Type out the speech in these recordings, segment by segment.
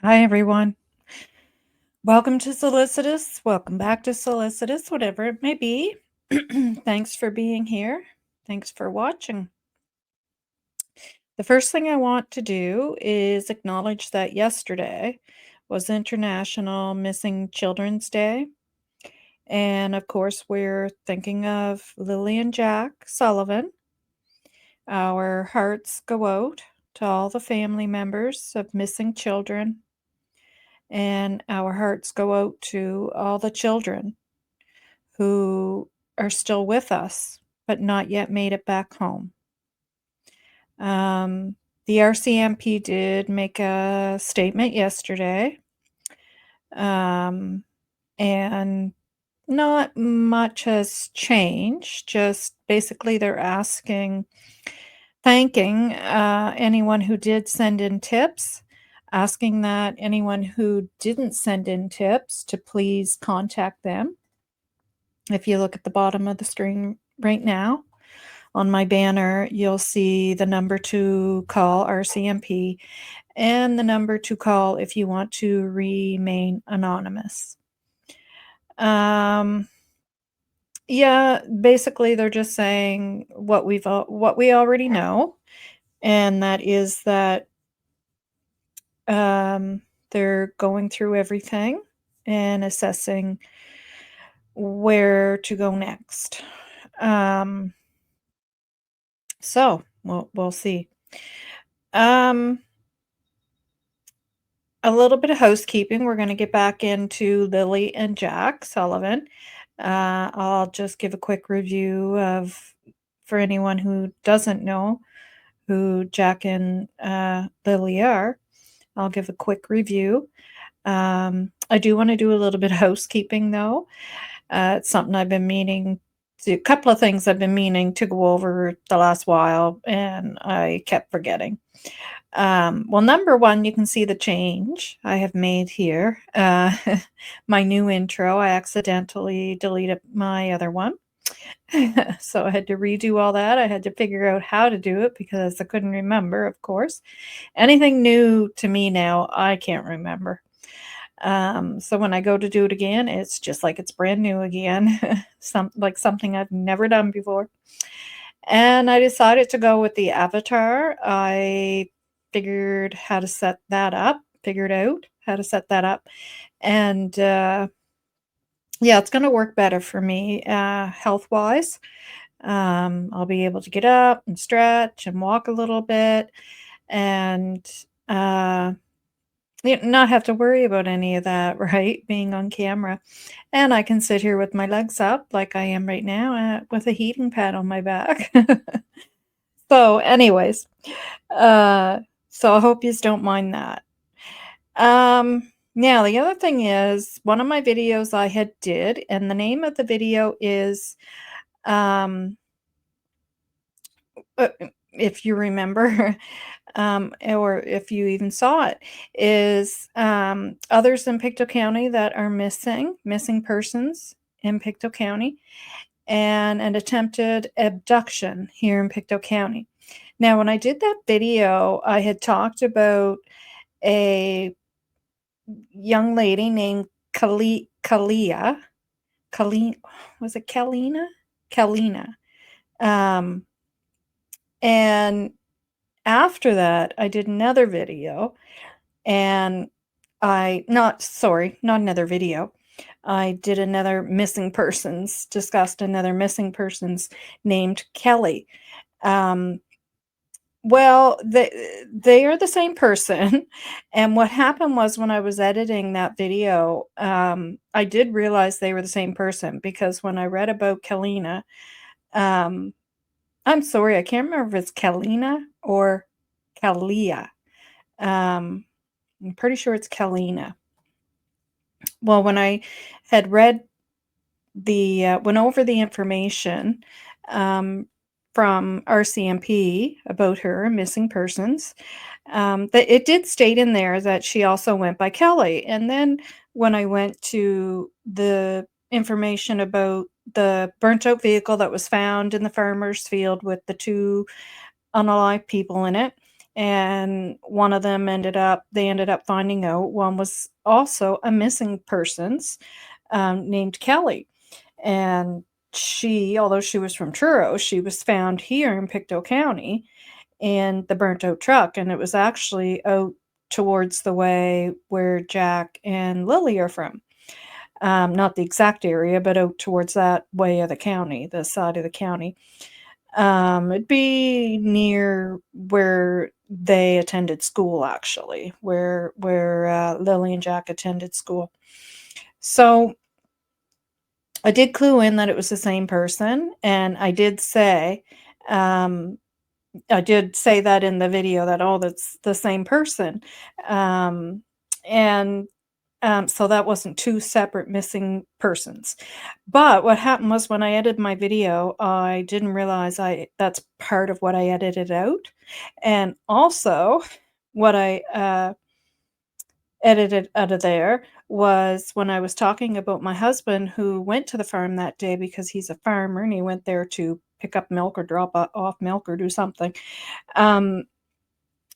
Hi, everyone. Welcome to Solicitous. Welcome back to Solicitous, whatever it may be. Thanks for being here. Thanks for watching. The first thing I want to do is acknowledge that yesterday was International Missing Children's Day. And of course, we're thinking of Lilly and Jack Sullivan. Our hearts go out to all the family members of missing children. And our hearts go out to all the children who are still with us, but not yet made it back home. The RCMP did make a statement yesterday, and not much has changed. Just basically, they're thanking anyone who did send in tips, asking that anyone who didn't send in tips to please contact them. If you look at the bottom of the screen right now, on my banner, you'll see the number to call RCMP and the number to call if you want to remain anonymous. Yeah, basically they're just saying what we already know, and that is that they're going through everything and assessing where to go next. So we'll see. A little bit of housekeeping. We're going to get back into Lilly and Jack Sullivan. I'll just give a quick review for anyone who doesn't know who Jack and Lilly are. I'll give a quick review. I do want to do a little bit of housekeeping, though. It's something I've been meaning to, a couple of things I've been meaning to go over the last while, and I kept forgetting. Well, number one, you can see the change I have made here. My new intro, I accidentally deleted my other one. So I had to redo all that. I had to figure out how to do it because I couldn't remember, of course. Anything new to me now, I can't remember. So when I go to do it again, it's just like it's brand new again, something I've never done before. And I decided to go with the avatar. I figured out how to set that up. And yeah, it's going to work better for me health wise. I'll be able to get up and stretch and walk a little bit and not have to worry about any of that, right? Being on camera. And I can sit here with my legs up like I am right now with a heating pad on my back. So, anyways, so I hope you don't mind that. Now the other thing is one of my videos I had did, and the name of the video is, um, if you remember, or if you even saw it, is others in Pictou County that are missing persons in Pictou County, and an attempted abduction here in Pictou County. Now, when I did that video, I had talked about a young lady named Kalia. Was it Kalina? Kalina. And after that, I did another video, and not another video. I did another discussed another missing persons named Kelly. Well, they are the same person, and what happened was when I was editing that video, I did realize they were the same person because when I read about Kalina, I'm sorry, I can't remember if it's Kalina or Kalia. I'm pretty sure it's Kalina. Well, when I had went over the information, from RCMP about her missing persons, that it did state in there that she also went by Kelly. And then when I went to the information about the burnt out vehicle that was found in the farmer's field with the two unalive people in it, and one of them they ended up finding out one was also a missing persons, named Kelly. And although she was from Truro, she was found here in Pictou County in the burnt out truck, and it was actually out towards the way where Jack and Lily are from. Not the exact area, but out towards that way of the county, the side of the county. It'd be near where they attended school, actually, where Lily and Jack attended school. So I did clue in that it was the same person, and I did say that in the video that, "Oh, that's the same person." And so that wasn't 2 separate missing persons. But what happened was when I edited my video, I didn't realize that's part of what I edited out. And also what I, edited out of there was when I was talking about my husband who went to the farm that day because he's a farmer and he went there to pick up milk or drop off milk or do something. Um,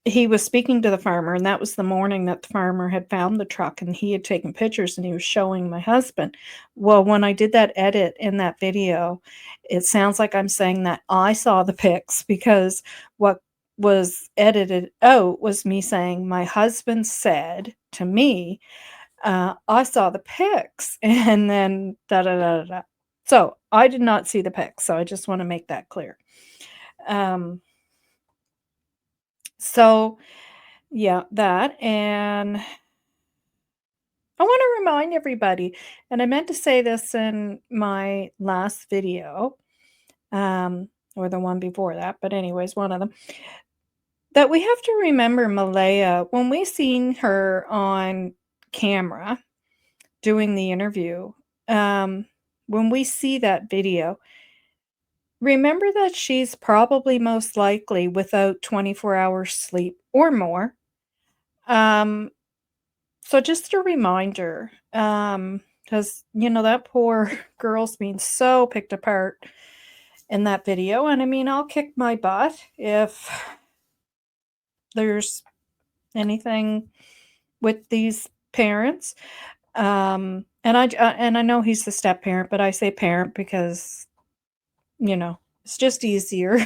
he was speaking to the farmer, and that was the morning that the farmer had found the truck, and he had taken pictures, and he was showing my husband. Well, when I did that edit in that video, it sounds like I'm saying that I saw the pics because what was edited out was me saying, "My husband said to me, I saw the pics," and then da da da da da. So I did not see the pics, so I just want to make that clear. Um, so yeah, that. And I want to remind everybody, and I meant to say this in my last video, or the one before that, but anyways, one of them, that we have to remember Malaya when we seen her on camera doing the interview. Um, when we see that video, remember that she's probably most likely without 24 hours sleep or more. Um, So just a reminder, because that poor girl's being so picked apart in that video, and I mean, I'll kick my butt if there's anything with these parents. And I know he's the step parent, but I say parent because it's just easier.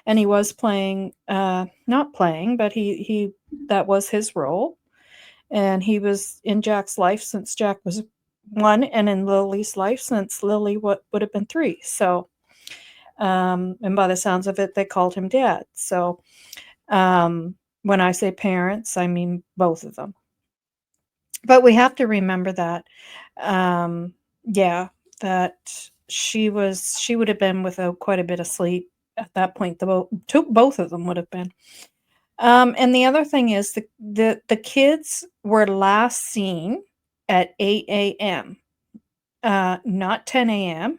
And he was playing, not playing, but he that was his role. And he was in Jack's life since Jack was 1, and in Lily's life since Lily would have been 3. So, and by the sounds of it, they called him dad. So, when I say parents, I mean both of them. But we have to remember that, um, yeah, that she would have been without quite a bit of sleep at that point. Both of them would have been. And the other thing is the kids were last seen at 8 a.m., not 10 a.m.,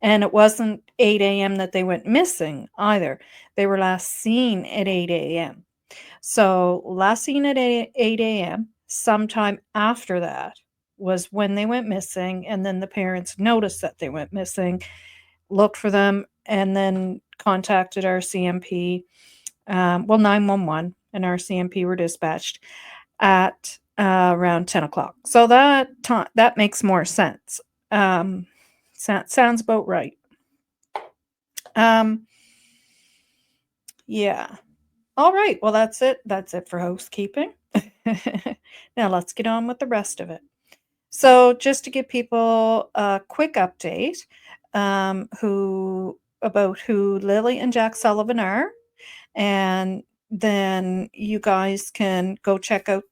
and it wasn't 8 a.m. that they went missing either. They were last seen at 8 a.m. So last seen at 8 a.m., sometime after that was when they went missing, and then the parents noticed that they went missing, looked for them, and then contacted RCMP. 911 and RCMP were dispatched at around 10 o'clock. So that makes more sense. Sounds about right. Yeah. All right. Well, that's it. That's it for housekeeping. Now let's get on with the rest of it. So just to give people a quick update, about who Lily and Jack Sullivan are, and then you guys can go check out,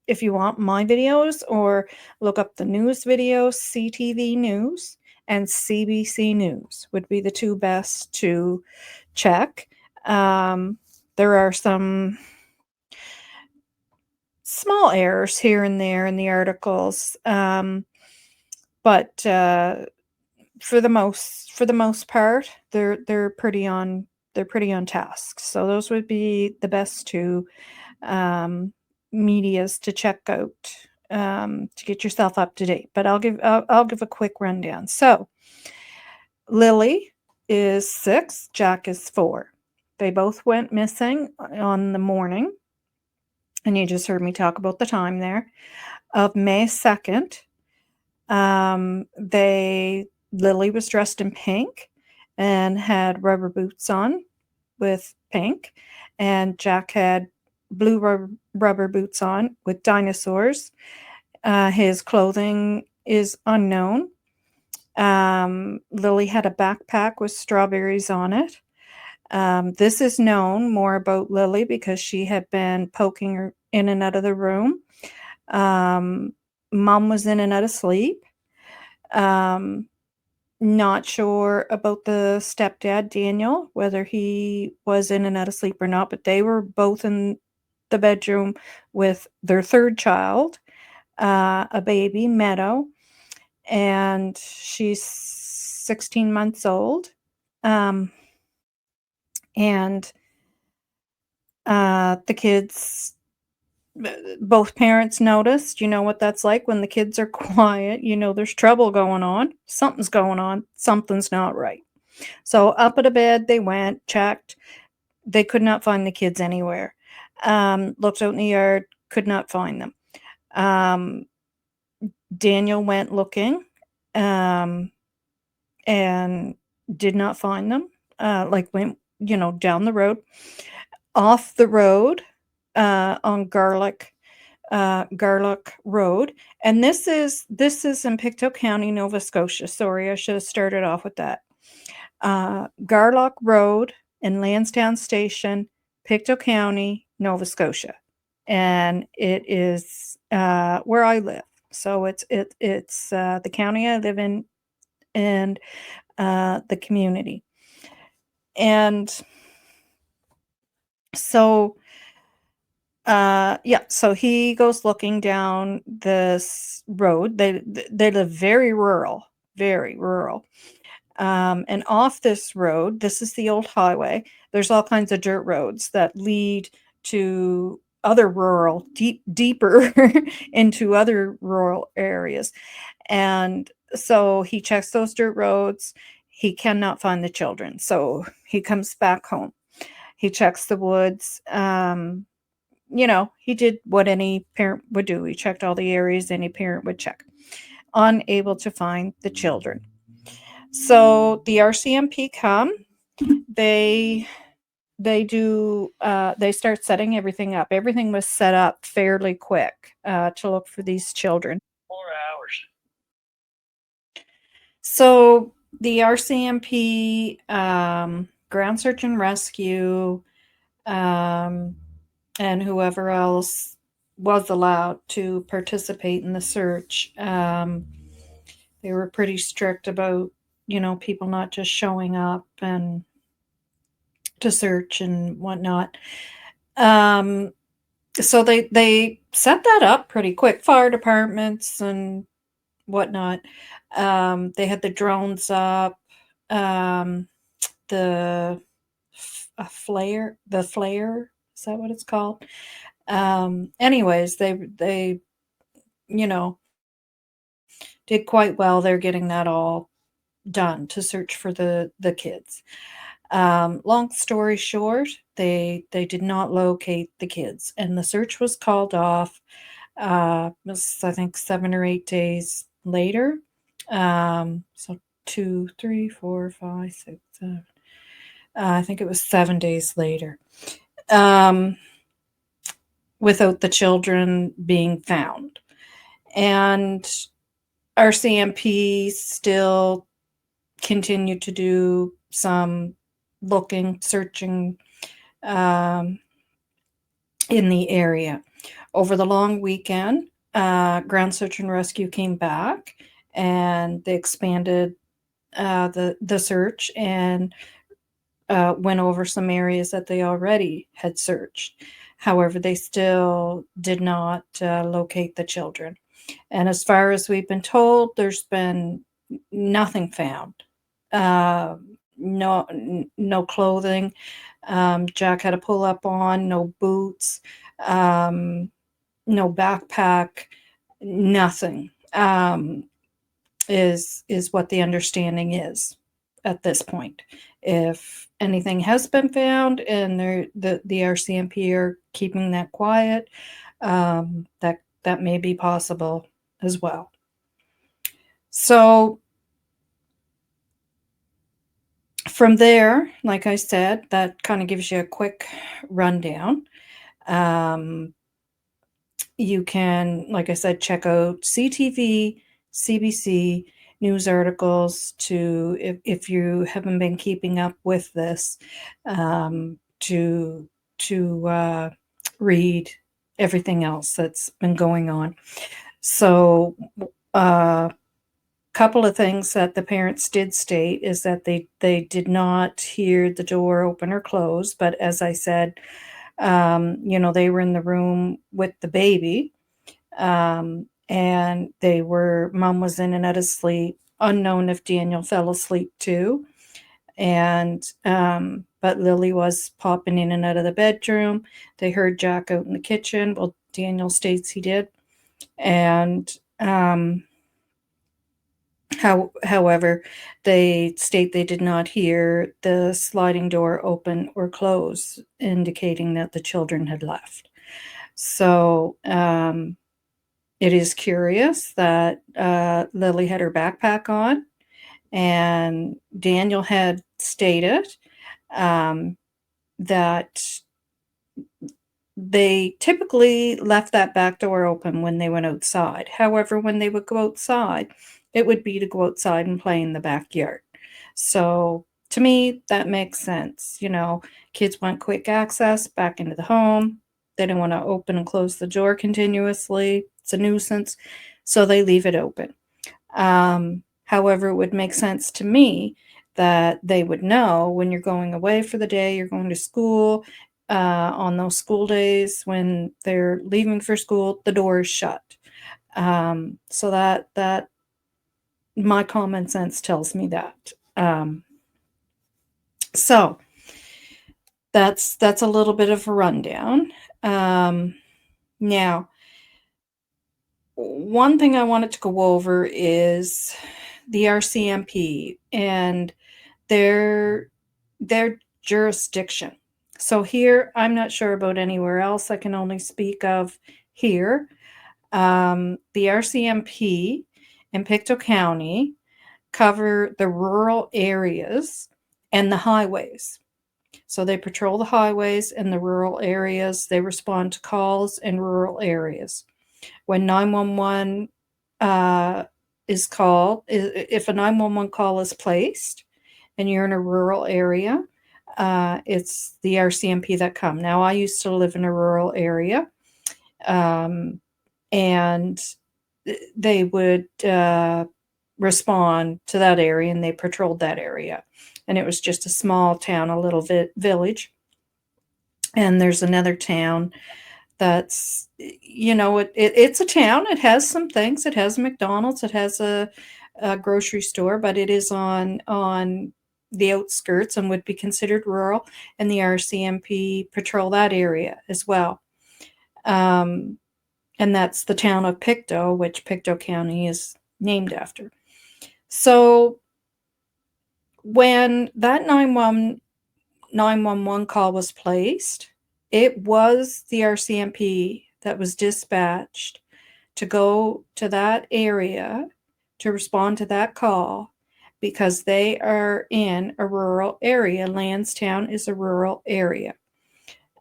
if you want, my videos, or look up the news videos. CTV News and CBC News would be the 2 best to check. There are some small errors here and there in the articles, but for the most part, they're pretty on task. So those would be the best 2 medias to check out, to get yourself up to date. But I'll give a quick rundown. So Lily is 6, Jack is 4. They both went missing on the morning, and you just heard me talk about the time there, of May 2nd. Lily was dressed in pink and had rubber boots on with pink, and Jack had blue rubber boots on with dinosaurs. His clothing is unknown. Lily had a backpack with strawberries on it. This is known more about Lily because she had been poking her in and out of the room. Mom was in and out of sleep. Not sure about the stepdad, Daniel, whether he was in and out of sleep or not, but they were both in the bedroom with their third child, a baby, Meadow, and she's 16 months old. And the kids, both parents noticed, you know what that's like when the kids are quiet, there's trouble going on. Something's going on. Something's not right. So up at a bed, they went, checked. They could not find the kids anywhere. Looked out in the yard, could not find them. Daniel went looking and did not find them. Went, down the road. Off the road on Garlic Road. And this is in Pictou County, Nova Scotia. Sorry, I should have started off with that. Garlock Road and Lansdowne Station, Pictou County, Nova Scotia. And it is where I live. So it's the county I live in and the community. And so so he goes looking down this road. They live very rural, very rural. And off this road, this is the old highway. There's all kinds of dirt roads that lead to other rural, deeper into other rural areas. And so he checks those dirt roads. He cannot find the children. So he comes back home. He checks the woods. He did what any parent would do. He checked all the areas any parent would check. Unable to find the children. So the RCMP come, they start setting everything up. Everything was set up fairly quick to look for these children. 4 hours. So the RCMP, ground search and rescue, and whoever else was allowed to participate in the search, they were pretty strict about people not just showing up and to search and whatnot. So they set that up pretty quick. Fire departments and whatnot. They had the drones up. The flare, is that what it's called? Anyways, they did quite well. They're getting that all done to search for the kids. Long story short, they did not locate the kids, and the search was called off. Was, I think, 7 or 8 days later. So 2, 3, 4, 5, 6, 7. I think it was 7 days later. Without the children being found. And RCMP still continued to do some looking, searching in the area. Over the long weekend, ground search and rescue came back, and they expanded the search and went over some areas that they already had searched. However, they still did not locate the children. And as far as we've been told, there's been nothing found. No clothing. Jack had a pull-up on, no boots, no backpack, nothing, is what the understanding is. at this point. If anything has been found and the RCMP are keeping that quiet, that may be possible as well. So from there, like I said, that kind of gives you a quick rundown. Um, you can, like I said, check out CTV, CBC news articles if you haven't been keeping up with this, to read everything else that's been going on. So, uh, couple of things that the parents did state is that they did not hear the door open or close, but as I said, they were in the room with the baby, and mom was in and out of sleep, unknown if Daniel fell asleep too. And but Lily was popping in and out of the bedroom. They heard Jack out in the kitchen. Well, Daniel states he did. And however, they state they did not hear the sliding door open or close, indicating that the children had left. So it is curious that Lily had her backpack on, and Daniel had stated that they typically left that back door open when they went outside. However, when they would go outside, it would be to go outside and play in the backyard. So to me, that makes sense. Kids want quick access back into the home. They don't want to open and close the door continuously. It's a nuisance. So they leave it open. However, it would make sense to me that they would know when you're going away for the day, you're going to school, on those school days when they're leaving for school, the door is shut. So that my common sense tells me that. So that's a little bit of a rundown. Now, one thing I wanted to go over is the RCMP and their jurisdiction. So here, I'm not sure about anywhere else. I can only speak of here. The RCMP in Pictou County cover the rural areas and the highways. So they patrol the highways and the rural areas. They respond to calls in rural areas. When 911 is called, if a 911 call is placed and you're in a rural area, it's the RCMP that come. Now, I used to live in a rural area, and they would respond to that area, and they patrolled that area. And it was just a small town, a little village. And there's another town that's, it's a town. It has some things. It has a McDonald's. It has a grocery store, but it is on the outskirts and would be considered rural. And the RCMP patrol that area as well. And that's the town of Pictou, which Pictou County is named after. So when that 911 call was placed, it was the RCMP that was dispatched to go to that area to respond to that call, because they are in a rural area. Lansdowne is a rural area.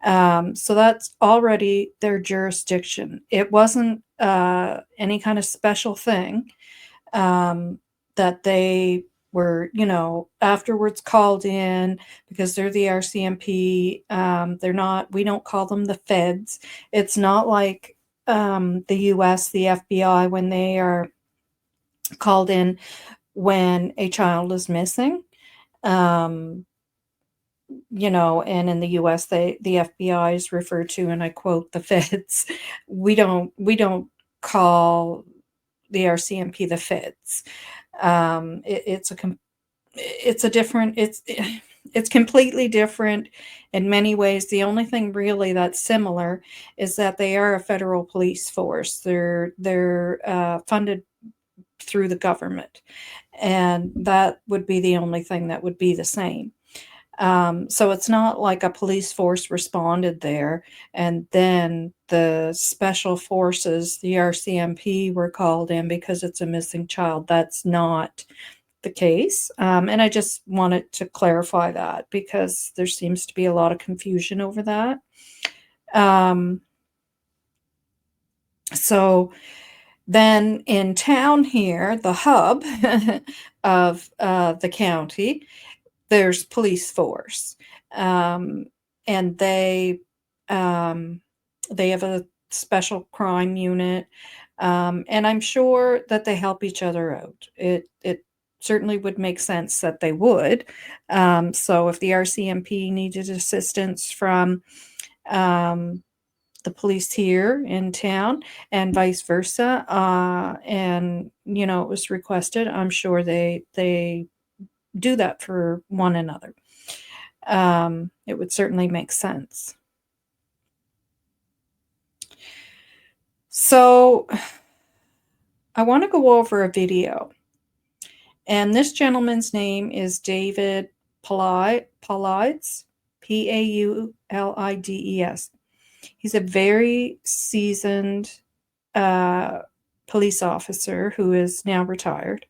So that's already their jurisdiction. It wasn't any kind of special thing that they were, afterwards called in because they're the RCMP. We don't call them the feds. It's not like the US, the FBI, when they are called in when a child is missing. And in the US, the FBI is referred to, and I quote, the feds. We don't call the RCMP the feds. It's completely different in many ways. The only thing really that's similar is that they are a federal police force. They're funded through the government, and that would be the only thing that would be the same. So it's not like a police force responded there and then the special forces, the RCMP, were called in because it's a missing child. That's not the case. And I just wanted to clarify that because there seems to be a lot of confusion over that. So then in town here, the hub of the county, there's police force, and they have a special crime unit, and I'm sure that they help each other out. It certainly would make sense that they would. So if the RCMP needed assistance from the police here in town and vice versa, and it was requested, I'm sure they do that for one another. It would certainly make sense. So I want to go over a video, and this gentleman's name is David Paulides, Paulides. He's a very seasoned police officer who is now retired.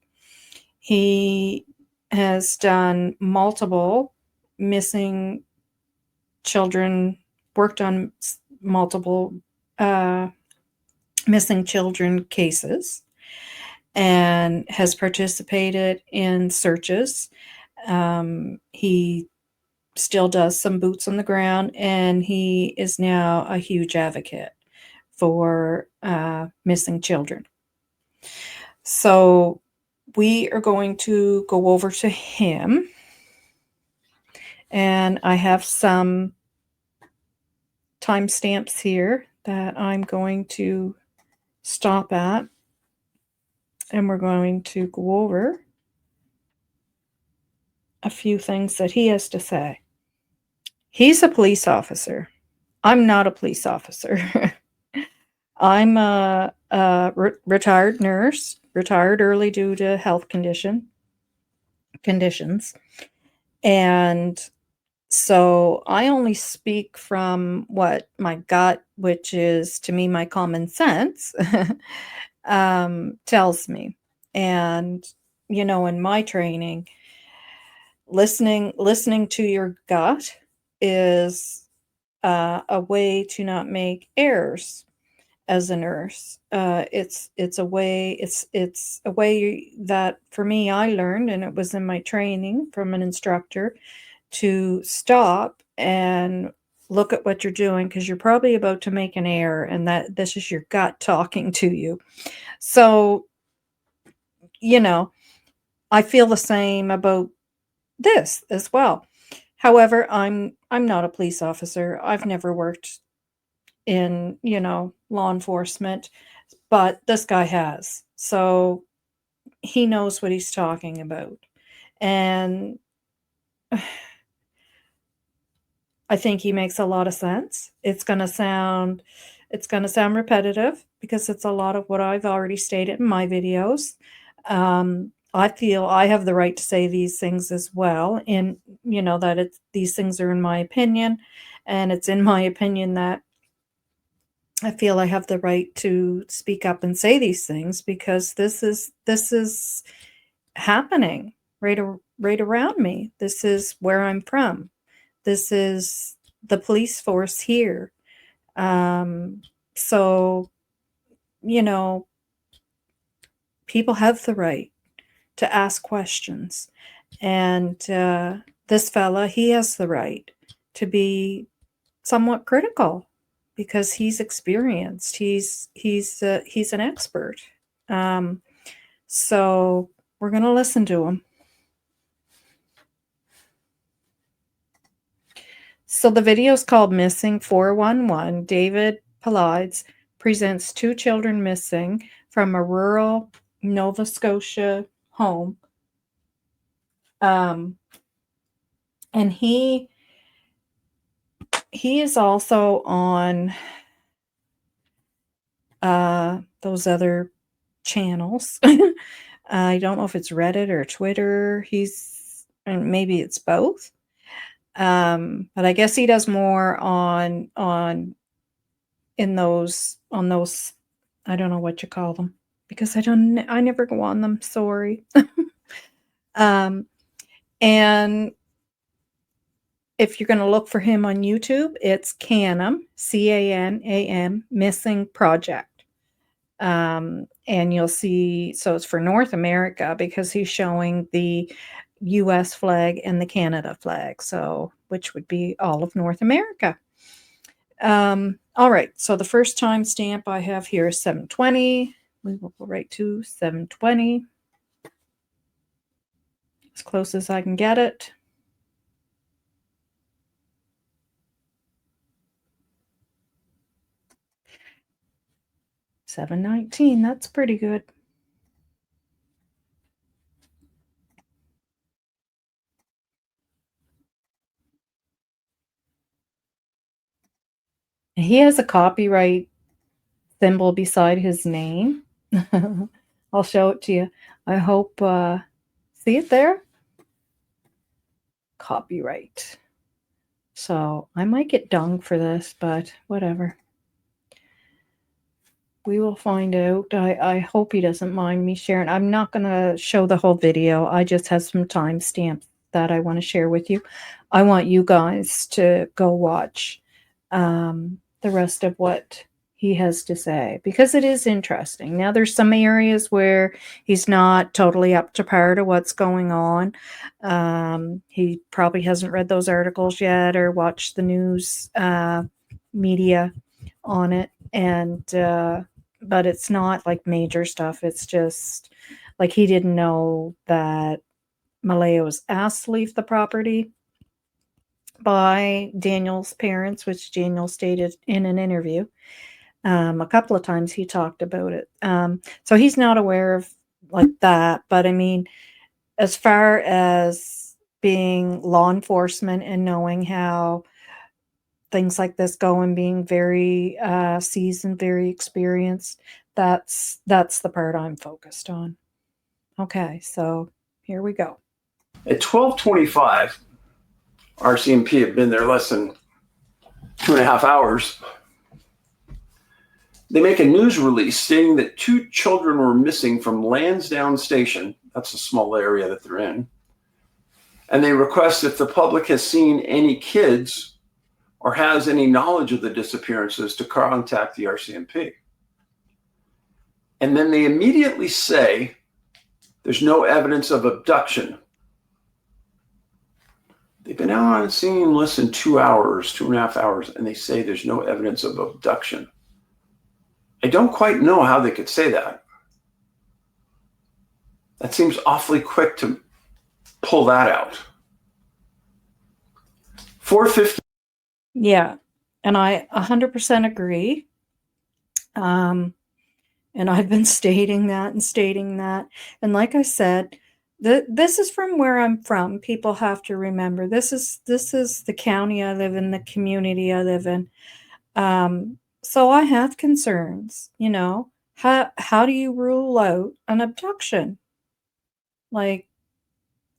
He has done multiple missing children, worked on multiple missing children cases, and has participated in searches. He still does some boots on the ground, and he is now a huge advocate for missing children. So we are going to go over to him, and I have some timestamps here that I'm going to stop at, and we're going to go over a few things that he has to say. He's a police officer. I'm not a police officer. I'm a retired nurse, retired early due to health conditions. And so I only speak from what my gut, which is to me my common sense, tells me. And, in my training, listening to your gut is a way to not make errors as a nurse. It's a way that for me I learned, and it was in my training from an instructor, to stop and look at what you're doing, because you're probably about to make an error, and that this is your gut talking to you. So, I feel the same about this as well. However, I'm not a police officer. I've never worked in, law enforcement, but this guy has. So he knows what he's talking about. And I think he makes a lot of sense. It's going to sound repetitive because it's a lot of what I've already stated in my videos. I feel I have the right to say these things as well, and that these things are in my opinion, and it's in my opinion that I feel I have the right to speak up and say these things because this is happening right around me. This is where I'm from. This is the police force here. So, people have the right to ask questions. And this fella, he has the right to be somewhat critical because he's experienced. He's an expert. So we're going to listen to him. So the video is called Missing 411. David Paulides presents 2 children missing from a rural Nova Scotia home. And he is also on those other channels. I don't know if it's Reddit or Twitter. And maybe it's both. But I guess he does more on those, I don't know what you call them, because I never go on them. Sorry. And if you're going to look for him on YouTube, it's Canam, Canam, Missing Project. And you'll see, so it's for North America because he's showing the US flag and the Canada flag, so which would be all of North America. All right, so the first timestamp I have here is 7:20. We will go right to 7:20, as close as I can get it. $7.19, that's pretty good. He has a copyright symbol beside his name. I'll show it to you. I hope, see it there? Copyright. So I might get dunged for this, but whatever. We will find out. I hope he doesn't mind me sharing. I'm not going to show the whole video. I just have some timestamps that I want to share with you. I want you guys to go watch the rest of what he has to say, because it is interesting. Now, there's some areas where he's not totally up to par to what's going on. He probably hasn't read those articles yet or watched the news media on it. And but it's not like major stuff. It's just like he didn't know that Malaya was asked to leave the property by Daniel's parents, which Daniel stated in an interview. A couple of times he talked about it. So he's not aware of like that. But I mean, as far as being law enforcement and knowing how things like this go and being very seasoned, very experienced, that's the part I'm focused on. Okay, so here we go. At 12:25, RCMP had been there less than 2.5 hours. They make a news release stating that 2 children were missing from Lansdowne Station. That's a small area that they're in. And they request if the public has seen any kids or has any knowledge of the disappearances to contact the RCMP. And then they immediately say there's no evidence of abduction. They've been out on scene less than 2 hours, 2.5 hours, and they say there's no evidence of abduction. I don't quite know how they could say that. That seems awfully quick to pull that out. 4:50. Yeah, and I 100% agree. And I've been stating that. And like I said, this is from where I'm from. People have to remember this is the county I live in, the community I live in. So I have concerns, you know. How do you rule out an abduction? Like,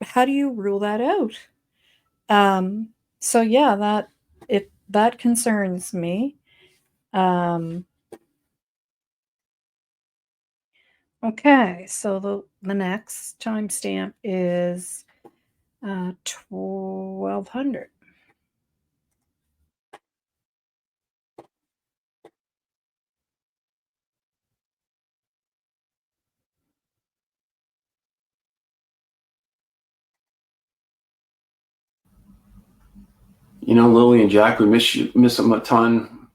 how do you rule that out? So yeah, that concerns me. Okay, so the next timestamp is 1200. You know, Lily and Jack, we miss them a ton.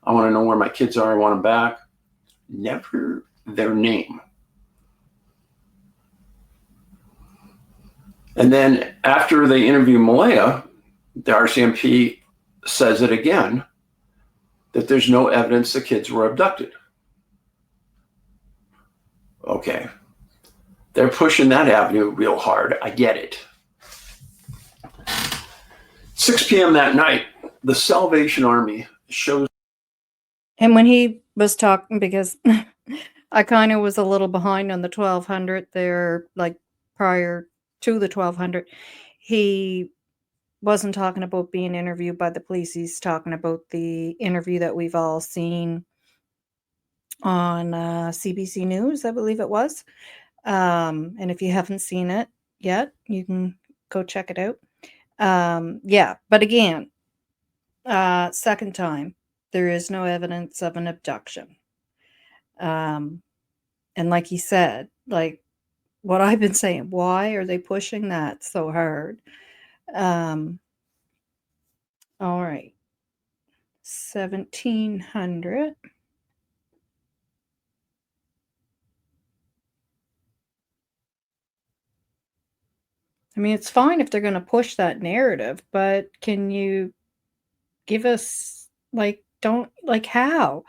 I want to know where my kids are. I want them back. Never their name. And then after they interview Malaya, the RCMP says it again, that there's no evidence the kids were abducted. Okay. They're pushing that avenue real hard. I get it. 6 p.m. that night, the Salvation Army shows. And when he was talking, because I kind of was a little behind on the 1200 there, like prior to the 1200. He wasn't talking about being interviewed by the police. He's talking about the interview that we've all seen on CBC News, I believe it was. And if you haven't seen it yet, you can go check it out. Yeah, but again, second time, there is no evidence of an abduction. And like he said, like what I've been saying, why are they pushing that so hard? Um, all right, 1700. I mean, it's fine if they're going to push that narrative, but can you give us like don't like how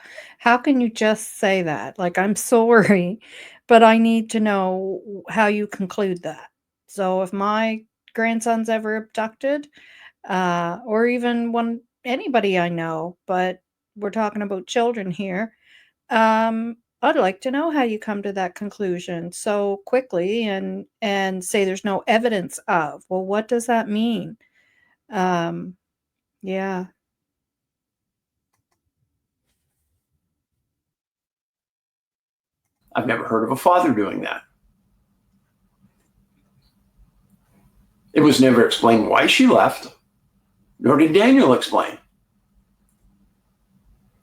can you just say that? Like, I'm sorry, but I need to know how you conclude that. So if my grandson's ever abducted, or even when anybody I know, but we're talking about children here, I'd like to know how you come to that conclusion so quickly and say there's no evidence of. Well, what does that mean? Um, yeah. I've never heard of a father doing that. It was never explained why she left, nor did Daniel explain.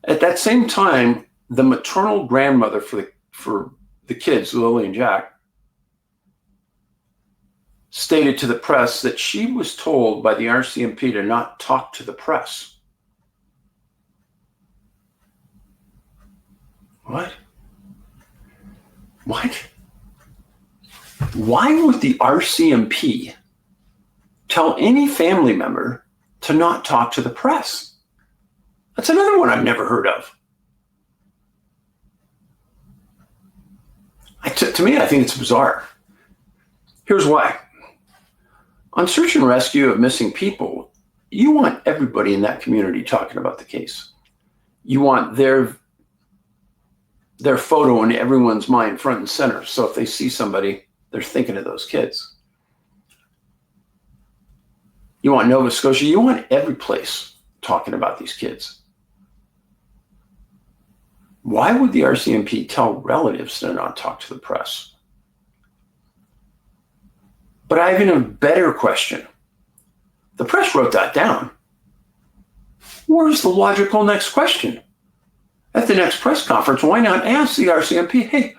At that same time, the maternal grandmother for the kids, Lily and Jack, stated to the press that she was told by the RCMP to not talk to the press. What? What? Why would the RCMP tell any family member to not talk to the press? That's another one I've never heard of. To me, I think it's bizarre. Here's why. On search and rescue of missing people, you want everybody in that community talking about the case. You want their photo in everyone's mind front and center. So if they see somebody, they're thinking of those kids. You want Nova Scotia, you want every place talking about these kids. Why would the RCMP tell relatives to not talk to the press? But I have even a better question. The press wrote that down. Where's the logical next question? At the next press conference, why not ask the RCMP, hey,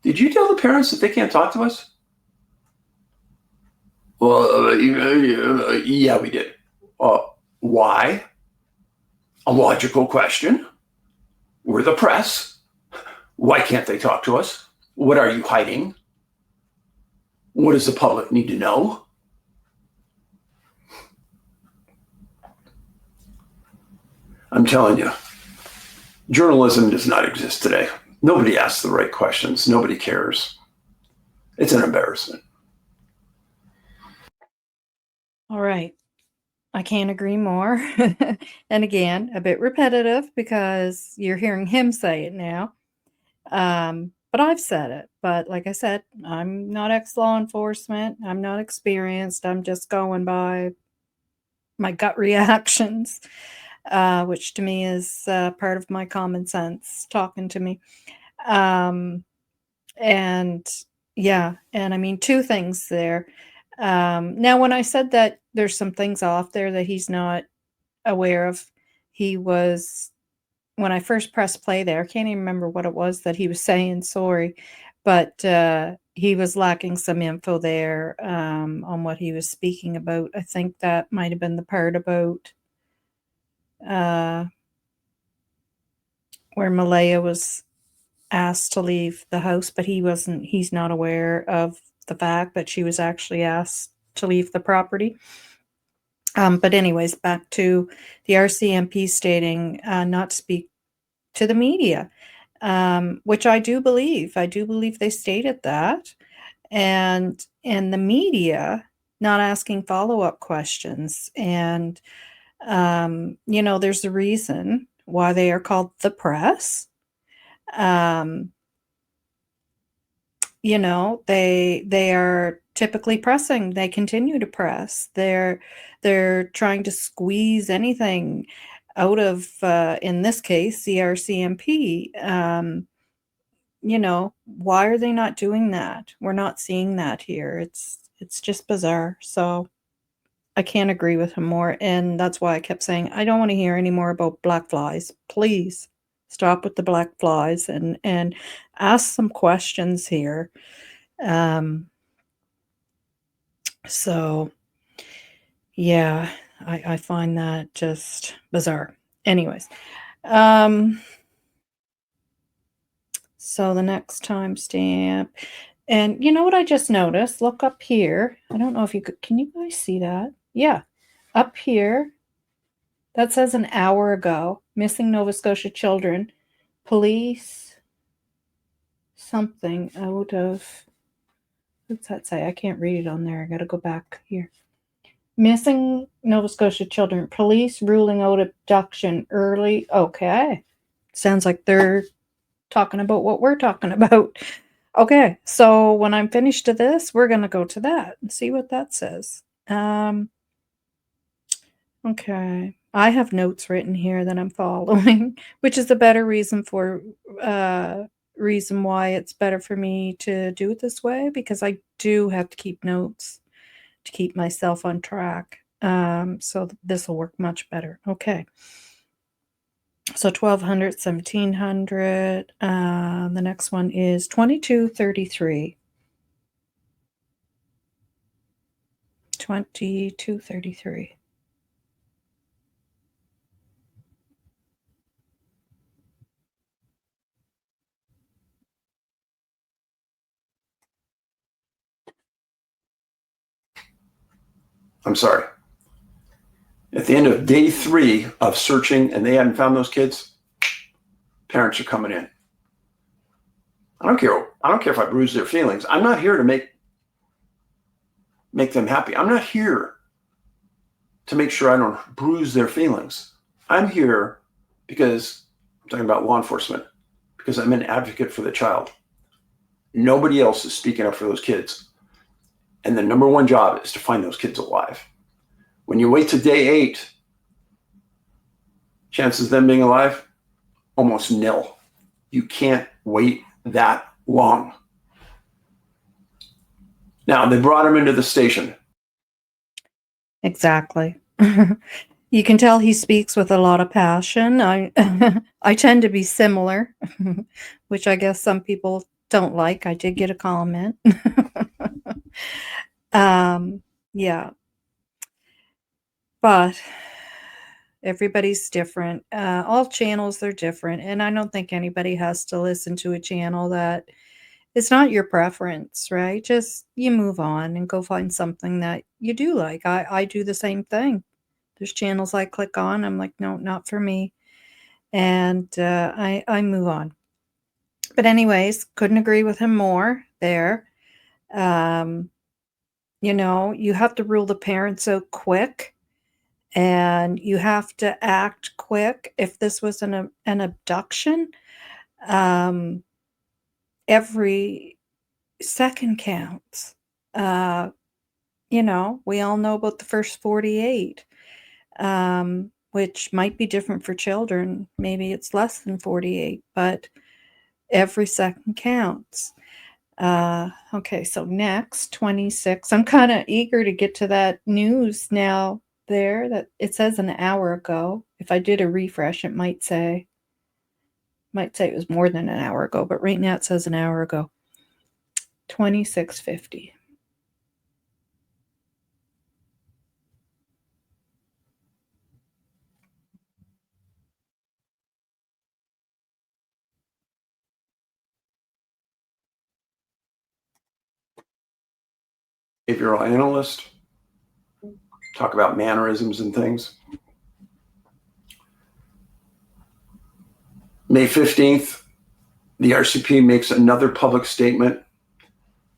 did you tell the parents that they can't talk to us? Well, yeah, we did. Why? A logical question. We're the press. Why can't they talk to us? What are you hiding? What does the public need to know? I'm telling you, journalism does not exist today. Nobody asks the right questions. Nobody cares. It's an embarrassment. All right. I can't agree more. And again, a bit repetitive because you're hearing him say it now. But I've said it. But like I said, I'm not ex-law enforcement. I'm not experienced. I'm just going by my gut reactions, which to me is part of my common sense talking to me. Um, and yeah, and I mean, two things there. Now, when I said that there's some things off there that he's not aware of, he was when I first pressed play there, I can't even remember what it was that he was saying, sorry, but he was lacking some info there on what he was speaking about. I think that might have been the part about uh, where Malaya was asked to leave the house, but he's not aware of the fact that she was actually asked to leave the property. But anyways, back to the RCMP stating not to speak to the media, which I do believe. I do believe they stated that. And the media not asking follow-up questions. And, there's a reason why they are called the press. Um, they are typically pressing. They continue to press. They're trying to squeeze anything out of, in this case, the RCMP. Why are they not doing that? We're not seeing that here. It's just bizarre. So I can't agree with him more, and that's why I kept saying I don't want to hear any more about black flies. Please stop with the black flies and ask some questions here. Um, so yeah, I find that just bizarre. Anyways, um, so the next timestamp, and you know what I just noticed? Look up here. I don't know if you could. Can you guys see that? Yeah, up here. That says an hour ago. Missing Nova Scotia children. Police something out of. What's that say? I can't read it on there. I got to go back here. Missing Nova Scotia children. Police ruling out abduction early. Okay. Sounds like they're talking about what we're talking about. Okay. So when I'm finished to this, we're going to go to that and see what that says. Okay. I have notes written here that I'm following, which is a better reason why it's better for me to do it this way, because I do have to keep notes to keep myself on track. So this will work much better. Okay. So 1200, 1700. The next one is 2233. 2233. I'm sorry. At the end of day 3 of searching and they hadn't found those kids, parents are coming in. I don't care if I bruise their feelings. I'm not here to make them happy. I'm not here to make sure I don't bruise their feelings. I'm here because I'm talking about law enforcement, because I'm an advocate for the child. Nobody else is speaking up for those kids. And the number one job is to find those kids alive. When you wait to day 8, chances of them being alive, almost nil. You can't wait that long. Now, they brought him into the station. Exactly. You can tell he speaks with a lot of passion. I tend to be similar, which I guess some people don't like. I did get a comment. Yeah. But everybody's different. All channels, they're different. And I don't think anybody has to listen to a channel that it's not your preference, right? Just you move on and go find something that you do like. I do the same thing. There's channels I click on. I'm like, no, not for me. And I move on. But anyways, couldn't agree with him more there. You have to rule the parents out quick, and you have to act quick. If this was an abduction, um, every second counts. We all know about the first 48, which might be different for children. Maybe it's less than 48, but every second counts. Okay, so next, 26. I'm kind of eager to get to that news now there that it says an hour ago. If I did a refresh, it might say it was more than an hour ago, but right now it says an hour ago. 2650. Behavioral analyst, talk about mannerisms and things. May 15th, the RCP makes another public statement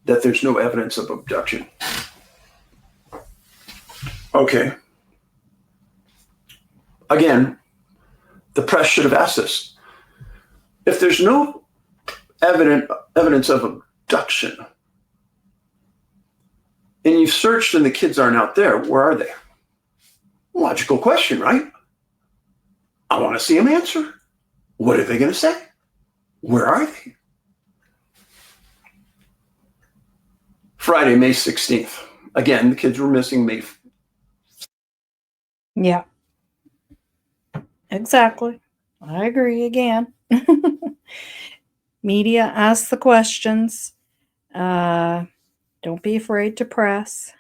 that there's no evidence of abduction. Okay. Again, the press should have asked this. If there's no evidence of Non-Abduction. And you've searched and the kids aren't out there. Where are they? Logical question, right? I want to see them answer. What are they going to say? Where are they? Friday, May 16th. Again, the kids were missing May. Yeah. Exactly. I agree again. Media asks the questions. Don't be afraid to press.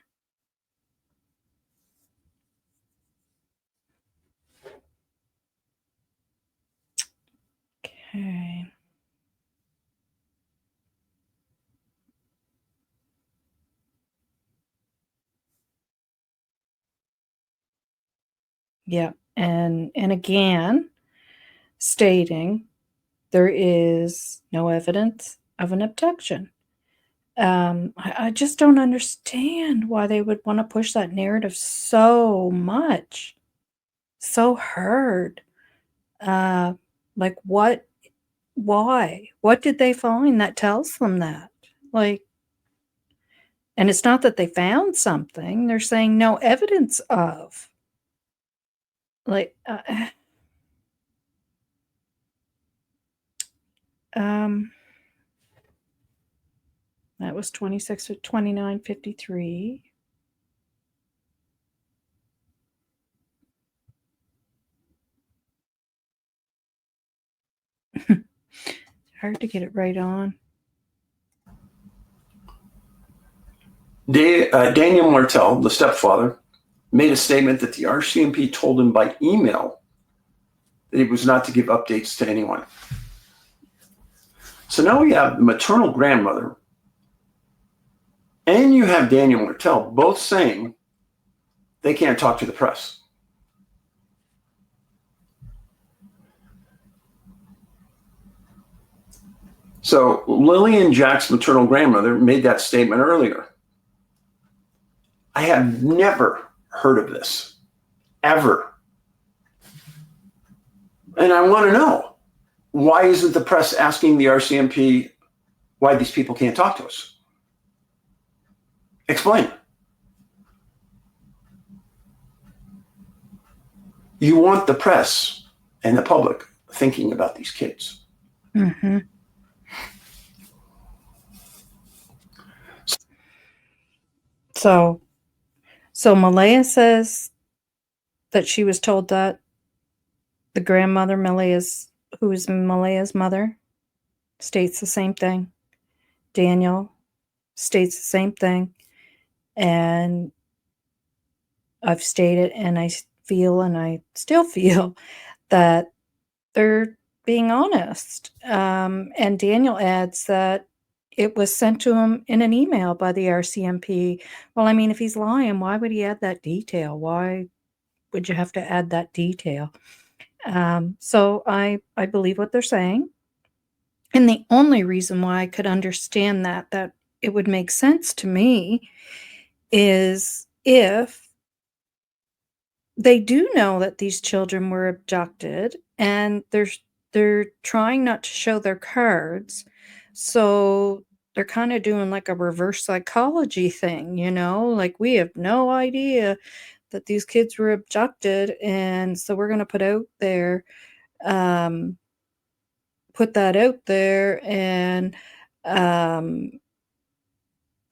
Okay. Yeah. And again, stating there is no evidence of an abduction. I just don't understand why they would want to push that narrative so much, so hard. Uh, like what? Why? What did they find that tells them that? Like, and it's not that they found something; they're saying no evidence of. Like, um, that was 26 or 29:53. Hard to get it right on. Daniel Martel, the stepfather, made a statement that the RCMP told him by email that he was not to give updates to anyone. So now we have the maternal grandmother and you have Daniel Martel both saying they can't talk to the press. So Lilly and Jack's maternal grandmother made that statement earlier. I have never heard of this, ever. And I want to know, why isn't the press asking the RCMP why these people can't talk to us? Explain. You want the press and the public thinking about these kids. Mm-hmm. So Malaya says that she was told that the grandmother, who is Malaya's mother, states the same thing. Daniel states the same thing. And I've stated, and I feel, and I still feel that they're being honest. And Daniel adds that it was sent to him in an email by the RCMP. Well, I mean, if he's lying, why would he add that detail? Why would you have to add that detail? So I believe what they're saying. And the only reason why I could understand that it would make sense to me is if they do know that these children were abducted and they're trying not to show their cards. So they're kind of doing like a reverse psychology thing, like we have no idea that these kids were abducted, and so we're going to um put that out there and um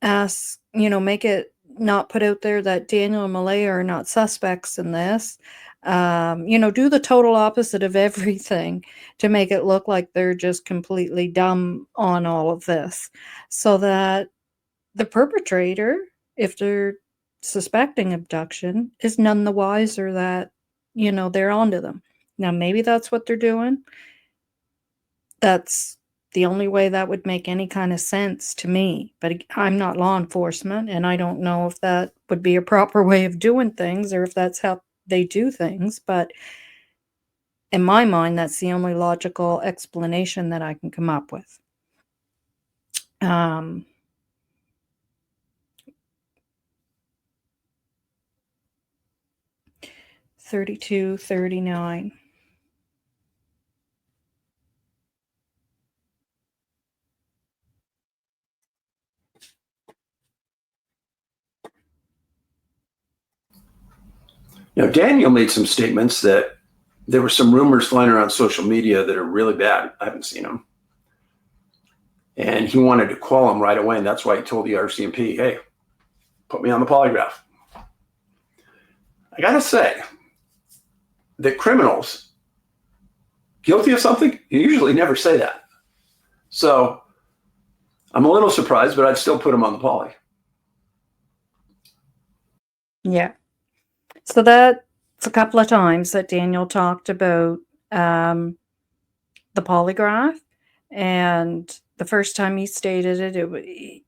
ask, make it not put out there that Daniel and Malaya are not suspects in this. Do the total opposite of everything to make it look like they're just completely dumb on all of this, so that the perpetrator, if they're suspecting abduction, is none the wiser that, they're onto them. Now, maybe that's what they're doing. That's the only way that would make any kind of sense to me. But I'm not law enforcement, and I don't know if that would be a proper way of doing things or if that's how they do things. But in my mind, that's the only logical explanation that I can come up with. 3239. Daniel made some statements that there were some rumors flying around social media that are really bad. I haven't seen them. And he wanted to call him right away. And that's why he told the RCMP, hey, put me on the polygraph. I got to say that criminals guilty of something, you usually never say that. So I'm a little surprised, but I'd still put him on the poly. Yeah. So that's a couple of times that Daniel talked about the polygraph, and the first time he stated it,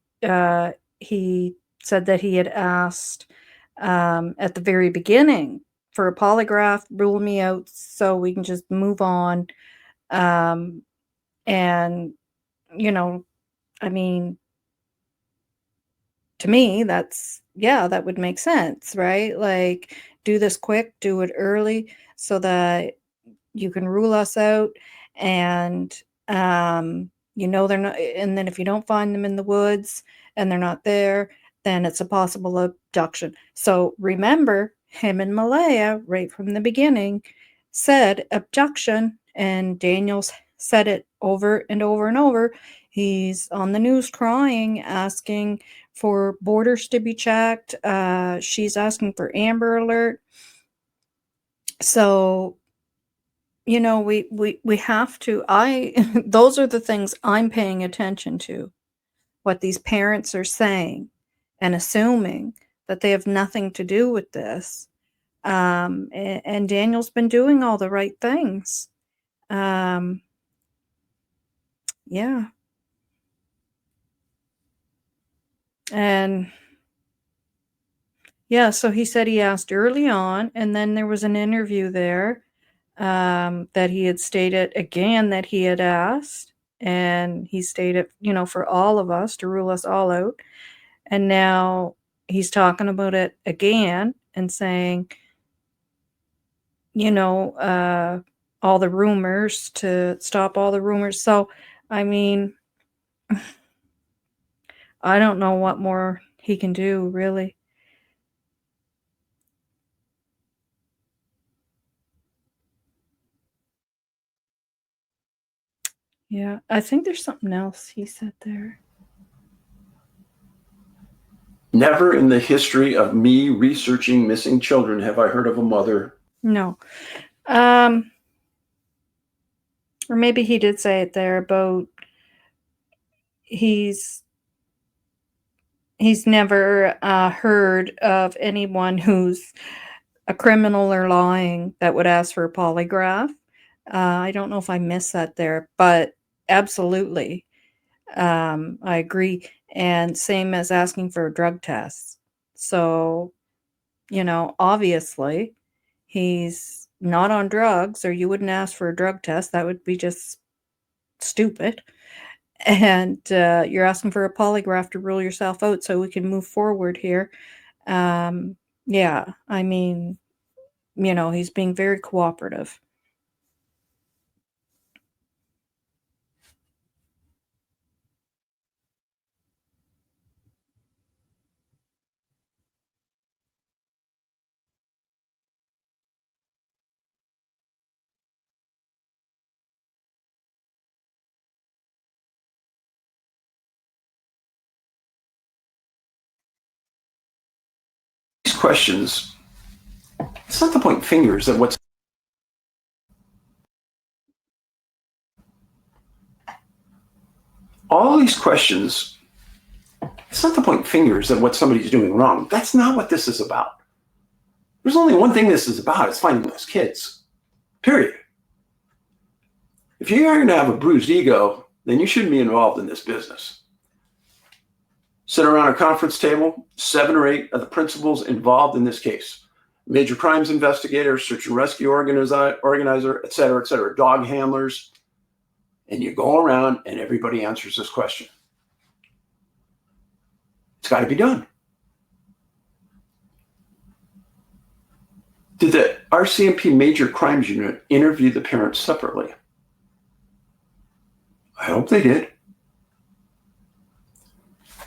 he said that he had asked at the very beginning for a polygraph, rule me out so we can just move on. And, I mean, to me, that would make sense, right? Like, do this quick, do it early so that you can rule us out. And, they're not, and then if you don't find them in the woods and they're not there, then it's a possible abduction. So remember, him and Malaya, right from the beginning, said abduction, and Daniels said it over and over and over. He's on the news crying, asking for borders to be checked. She's asking for Amber Alert. So, we have to, those are the things I'm paying attention to, what these parents are saying and assuming that they have nothing to do with this. And Daniel's been doing all the right things. Yeah. And yeah, so he said he asked early on, and then there was an interview there that he had stated again that he had asked, and he stated, for all of us to rule us all out. And now he's talking about it again and saying, all the rumors, to stop all the rumors. So, I mean, I don't know what more he can do, really. Yeah, I think there's something else he said there. Never in the history of me researching missing children have I heard of a mother. No. Or maybe he did say it there about he's never heard of anyone who's a criminal or lying that would ask for a polygraph. I don't know if I missed that there, but absolutely. I agree. And same as asking for a drug test. So, obviously he's not on drugs, or you wouldn't ask for a drug test. That would be just stupid. And you're asking for a polygraph to rule yourself out so we can move forward here. Yeah, I mean, he's being very cooperative. These questions, it's not to point fingers at what's all these questions. It's not to point fingers at what somebody's doing wrong. That's not what this is about. There's only one thing this is about. It's finding those kids. Period. If you're going to have a bruised ego, then you shouldn't be involved in this business. Sit around a conference table, 7 or 8 of the principals involved in this case. Major crimes investigator, search and rescue organizer, et cetera, dog handlers. And you go around and everybody answers this question. It's got to be done. Did the RCMP Major Crimes Unit interview the parents separately? I hope they did.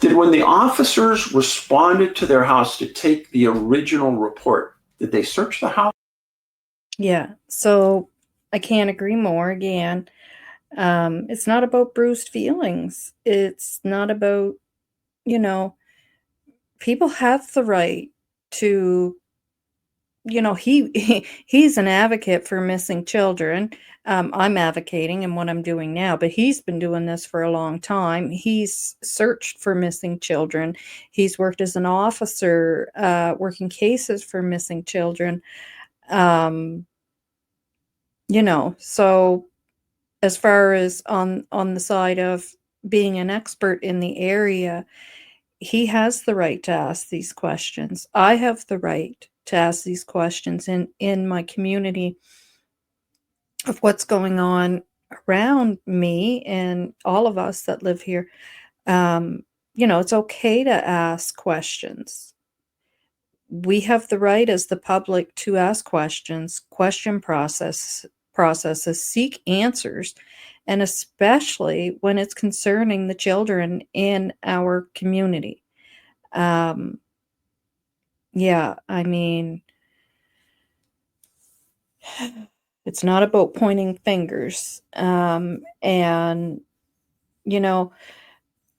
Did when the officers responded to their house to take the original report, Did they search the house? Yeah, so I can't agree more again. It's not about bruised feelings. It's not about, you know, people have the right to, he's an advocate for missing children. I'm advocating in what I'm doing now, but he's been doing this for a long time. He's searched for missing children. He's worked as an officer, working cases for missing children. Um, so as far as on the side of being an expert in the area, he has the right to ask these questions. I have the right to ask these questions in my community of what's going on around me and all of us that live here. It's okay to ask questions. We have the right as the public to ask questions, question processes, seek answers, and especially when it's concerning the children in our community. Um, yeah, I mean, it's not about pointing fingers. And you know,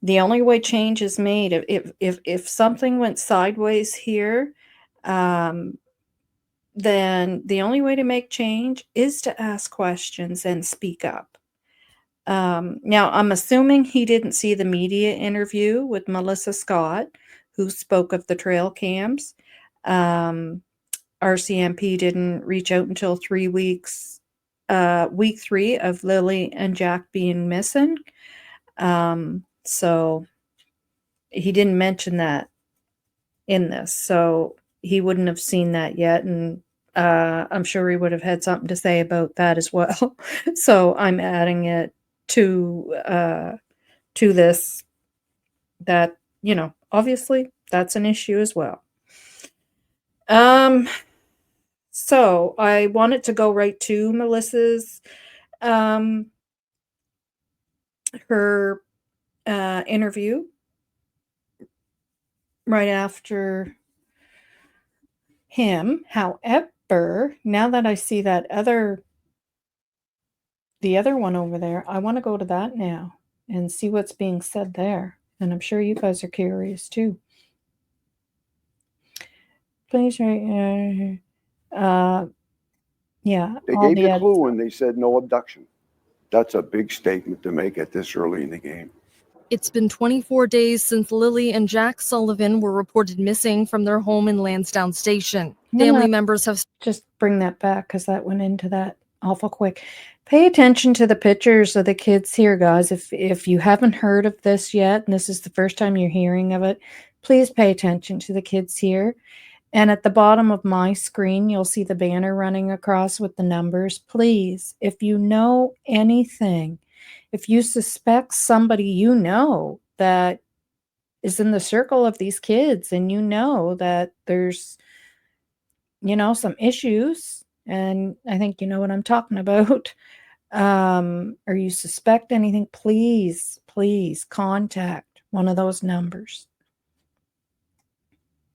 the only way change is made if something went sideways here, um, then the only way to make change is to ask questions and speak up. Now, I'm assuming he didn't see the media interview with Melissa Scott, who spoke of the trail cams. Um, RCMP didn't reach out until 3 weeks, week 3 of Lilly and Jack being missing. So he didn't mention that in this. So he wouldn't have seen that yet. And I'm sure he would have had something to say about that as well. So I'm adding it to this, that, obviously that's an issue as well. So I wanted to go right to Melissa's, her interview right after him. However, now that I see the other one over there, I want to go to that now and see what's being said there. And I'm sure you guys are curious too. Please, yeah. They gave you a clue when they said no abduction. That's a big statement to make at this early in the game. It's been 24 days since Lilly and Jack Sullivan were reported missing from their home in Lansdowne Station. Family members have just bring that back because that went into that awful quick. Pay attention to the pictures of the kids here, guys. If you haven't heard of this yet, and this is the first time you're hearing of it, please pay attention to the kids here. And at the bottom of my screen, you'll see the banner running across with the numbers. Please, if you know anything, if you suspect somebody that is in the circle of these kids and that there's, some issues, and I think you know what I'm talking about, or you suspect anything, please contact one of those numbers.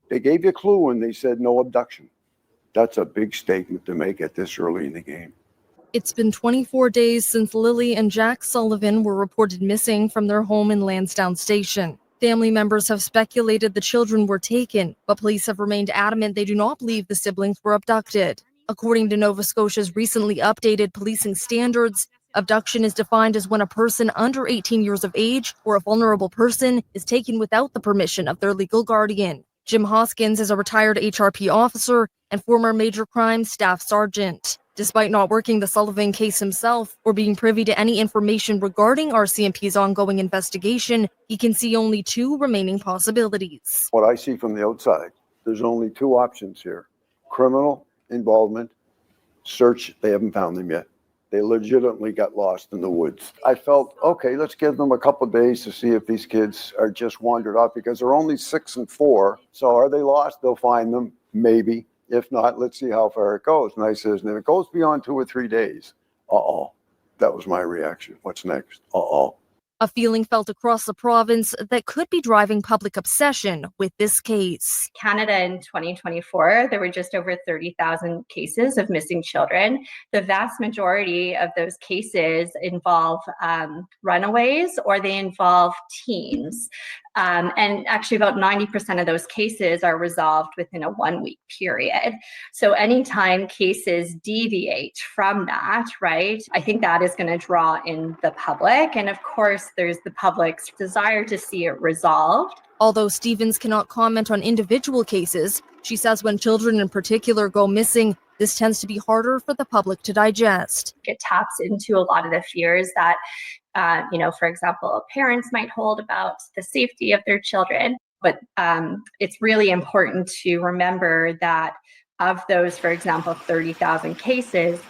They gave you a clue when they said no abduction. That's a big statement to make at this early in the game. It's been 24 days since Lilly and Jack Sullivan were reported missing from their home in Lansdowne Station. Family members have speculated the children were taken, but police have remained adamant they do not believe the siblings were abducted. According to Nova Scotia's recently updated policing standards, abduction is defined as when a person under 18 years of age or a vulnerable person is taken without the permission of their legal guardian. Jim Hoskins is a retired HRP officer and former major crimes staff sergeant. Despite not working the Sullivan case himself or being privy to any information regarding RCMP's ongoing investigation, he can see only 2 remaining possibilities. What I see from the outside, there's only 2 options here. Criminal involvement, search, they haven't found them yet. They legitimately got lost in the woods. I felt, okay, let's give them a couple of days to see if these kids are just wandered off, because they're only 6 and 4. So are they lost? They'll find them, maybe. If not, let's see how far it goes. And I says, and if it goes beyond 2 or 3 days, that was my reaction. What's next? A feeling felt across the province that could be driving public obsession with this case. Canada in 2024, there were just over 30,000 cases of missing children. The vast majority of those cases involve runaways or they involve teens. And actually about 90% of those cases are resolved within a 1-week period. So anytime cases deviate from that, right, I think that is going to draw in the public. And of course, there's the public's desire to see it resolved. Although Stevens cannot comment on individual cases, she says when children in particular go missing, this tends to be harder for the public to digest. It taps into a lot of the fears that, for example, parents might hold about the safety of their children. But it's really important to remember that of those, for example, 30,000 cases,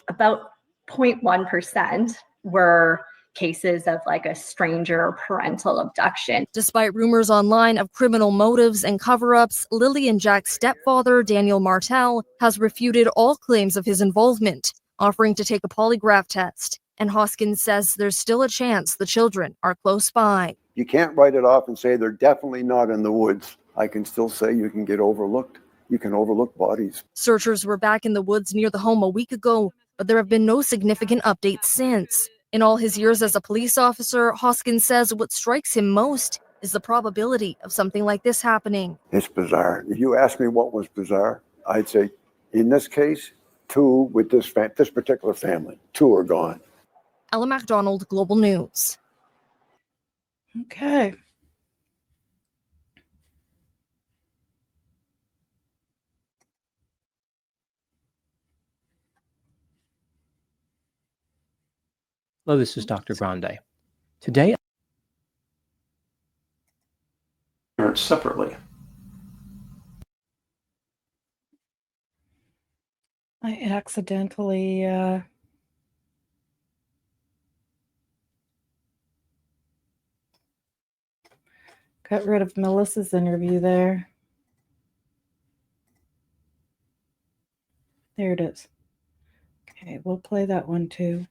about 0.1% were cases of like a stranger or parental abduction. Despite rumors online of criminal motives and cover-ups, Lilly and Jack's stepfather, Daniel Martel, has refuted all claims of his involvement, offering to take a polygraph test. And Hoskins says there's still a chance the children are close by. You can't write it off and say they're definitely not in the woods. I can still say you can get overlooked. You can overlook bodies. Searchers were back in the woods near the home a week ago, but there have been no significant updates since. In all his years as a police officer, Hoskins says what strikes him most is the probability of something like this happening. It's bizarre. If you ask me what was bizarre, I'd say in this case, 2 with this particular family. 2 are gone. Ella MacDonald, Global News. Okay. Hello, this is Dr. Grande. Today, Parents separately. I accidentally got rid of Melissa's interview there. There it is. Okay, we'll play that one too.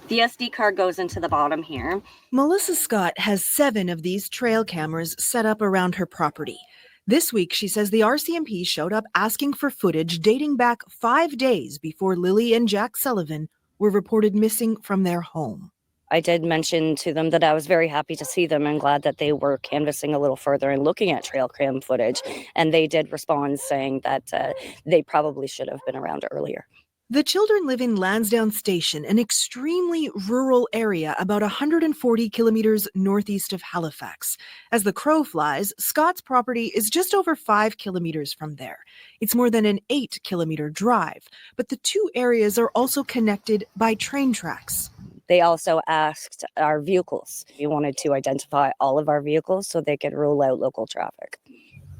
The SD card goes into the bottom here. Melissa Scott has 7 of these trail cameras set up around her property. This week, she says the RCMP showed up asking for footage dating back 5 days before Lilly and Jack Sullivan were reported missing from their home. I did mention to them that I was very happy to see them and glad that they were canvassing a little further and looking at trail cam footage. And they did respond saying that they probably should have been around earlier. The children live in Lansdowne Station, an extremely rural area about 140 kilometers northeast of Halifax. As the crow flies, Scott's property is just over 5 kilometers from there. It's more than an 8-kilometer drive, but the 2 areas are also connected by train tracks. They also asked our vehicles. We wanted to identify all of our vehicles so they could rule out local traffic.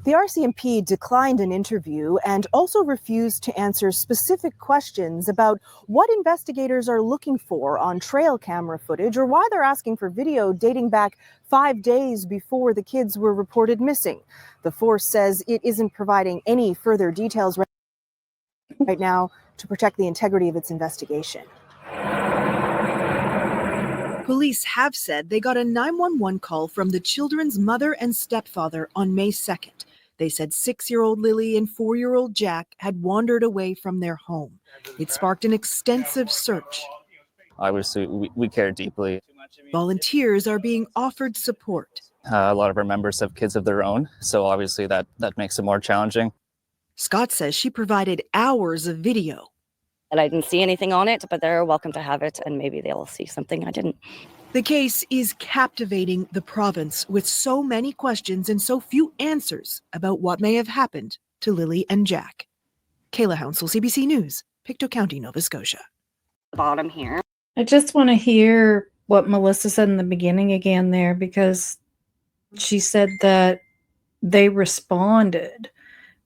The RCMP declined an interview and also refused to answer specific questions about what investigators are looking for on trail camera footage or why they're asking for video dating back 5 days before the kids were reported missing. The force says it isn't providing any further details right now to protect the integrity of its investigation. Police have said they got a 911 call from the children's mother and stepfather on May 2nd. They said 6-year-old Lilly and 4-year-old Jack had wandered away from their home. It sparked an extensive search. Obviously, we care deeply. Volunteers are being offered support. A lot of our members have kids of their own, so obviously that makes it more challenging. Scott says she provided hours of video. And I didn't see anything on it, but they're welcome to have it, and maybe they'll see something I didn't. The case is captivating the province with so many questions and so few answers about what may have happened to Lilly and Jack. Kayla Hounsell, CBC News, Pictou County, Nova Scotia. The bottom here. I just want to hear what Melissa said in the beginning again there, because she said that they responded,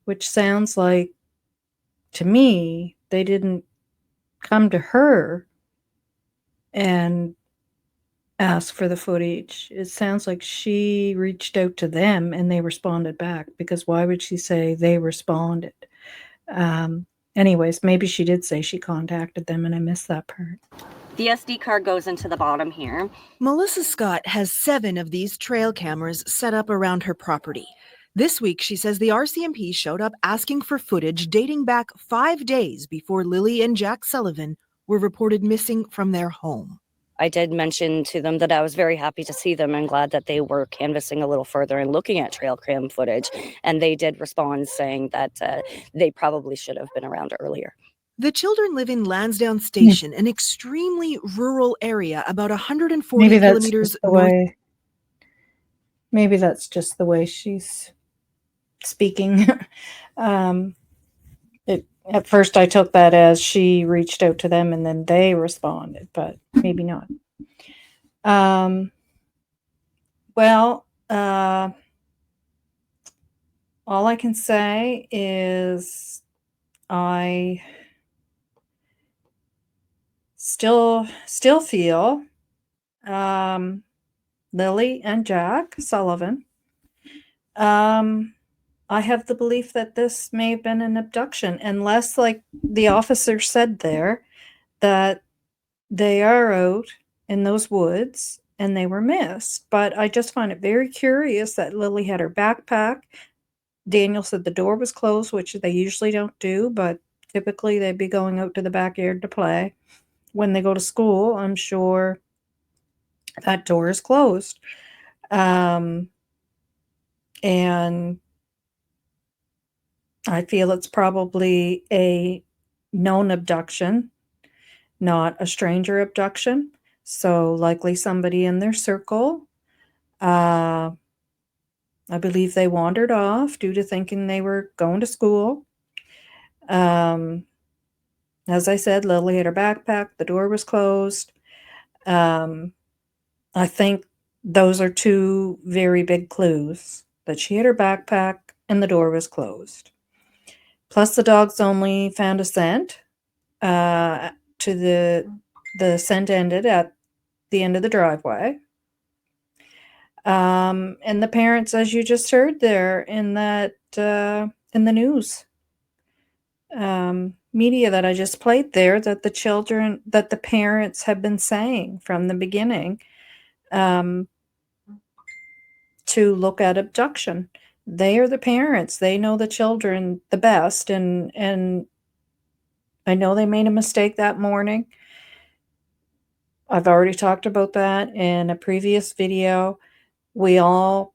which sounds like, to me, they didn't come to her and ask for the footage. It sounds like she reached out to them and they responded back, because why would she say they responded? anyways, maybe she did say she contacted them and I missed that part. The SD card goes into the bottom here. Melissa Scott has 7 of these trail cameras set up around her property. This week, she says the RCMP showed up asking for footage dating back 5 days before Lilly and Jack Sullivan were reported missing from their home. I did mention to them that I was very happy to see them and glad that they were canvassing a little further and looking at trail cam footage. And they did respond saying that they probably should have been around earlier. The children live in Lansdowne Station, an extremely rural area about 140 Maybe that's kilometers just the north. way. Maybe that's just the way she's speaking. At first, I took that as she reached out to them and then they responded, but maybe not. Well, all I can say is I still feel Lilly and Jack Sullivan. I have the belief that this may have been an abduction, unless, like the officer said there, that they are out in those woods and they were missed. But I just find it very curious that Lilly had her backpack. Daniel said the door was closed, which they usually don't do, but typically they'd be going out to the backyard to play. When they go to school, I'm sure that door is closed. And I feel it's probably a known abduction, not a stranger abduction. So likely somebody in their circle. I believe they wandered off due to thinking they were going to school. As I said, Lilly had her backpack. The door was closed. I think those are 2 very big clues, that she had her backpack and the door was closed. Plus, the dogs only found a scent. To the scent ended at the end of the driveway. And the parents, as you just heard there in that in the news media that I just played there, that the parents have been saying from the beginning to look at abduction. They are the parents. They know the children the best, and I know they made a mistake that morning. I've already talked about that in a previous video. We all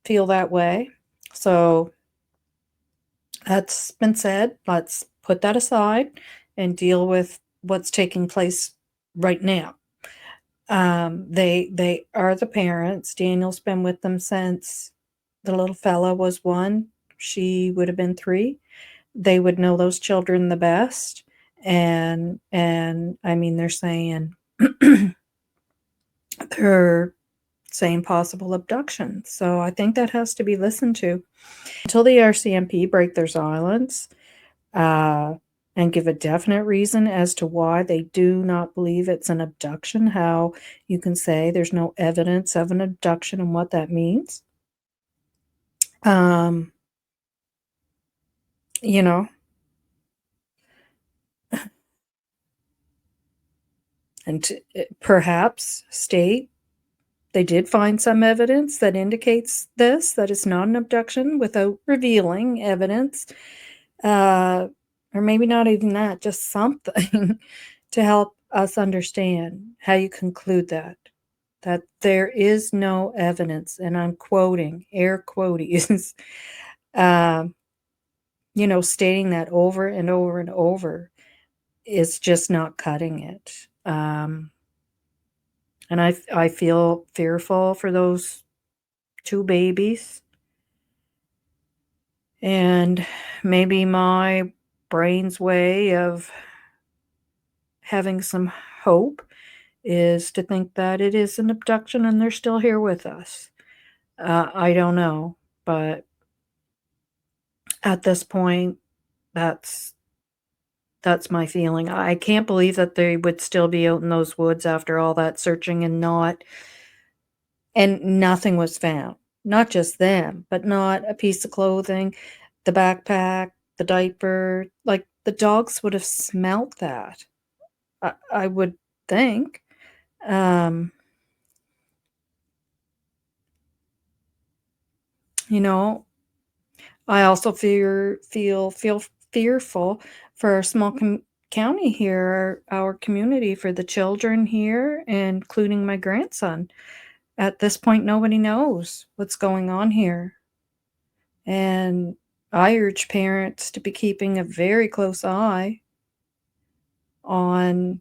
feel that way. So that's been said. Let's put that aside and deal with what's taking place right now. They are the parents. Daniel's been with them since the little fella was 1. She would have been 3. They would know those children the best. And I mean, they're saying they're saying possible abduction. So I think that has to be listened to until the RCMP break their silence and give a definite reason as to why they do not believe it's an abduction. How you can say there's no evidence of an abduction and what that means. You know, and perhaps state they did find some evidence that indicates this, that it's not an abduction, without revealing evidence, or maybe not even that, just something to help us understand how you conclude that there is no evidence, and I'm quoting, air quotes, stating that over and over and over is just not cutting it. And I feel fearful for those 2 babies. And maybe my brain's way of having some hope is to think that it is an abduction and they're still here with us. I don't know, but at this point, that's my feeling. I can't believe that they would still be out in those woods after all that searching and nothing was found. Not just them, but not a piece of clothing, the backpack, the diaper. Like, the dogs would have smelt that. I would think. You know, I also feel fearful for our small county here, our community, for the children here, including my grandson. At this point, nobody knows what's going on here. And I urge parents to be keeping a very close eye on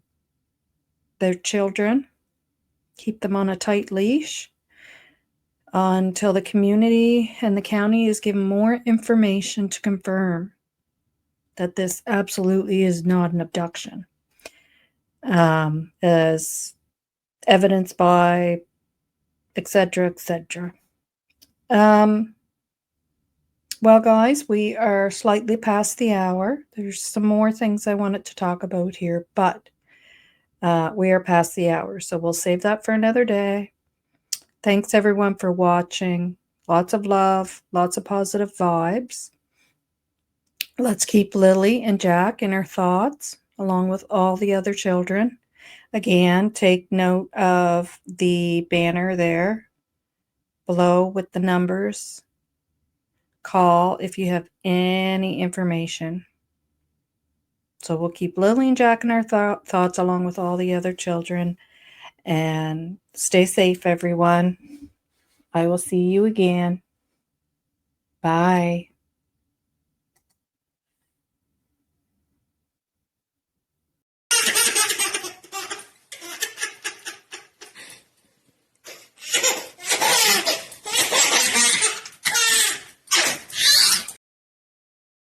their children, keep them on a tight leash until the community and the county is given more information to confirm that this absolutely is not an abduction, as evidenced by etc., etc. Well, guys, we are slightly past the hour. There's some more things I wanted to talk about here, but we are past the hour, so we'll save that for another day. Thanks, everyone, for watching. Lots of love, lots of positive vibes. Let's keep Lily and Jack in our thoughts, along with all the other children. Again, take note of the banner there below with the numbers. Call if you have any information. So we'll keep Lily and Jack in our thoughts along with all the other children. And stay safe, everyone. I will see you again. Bye.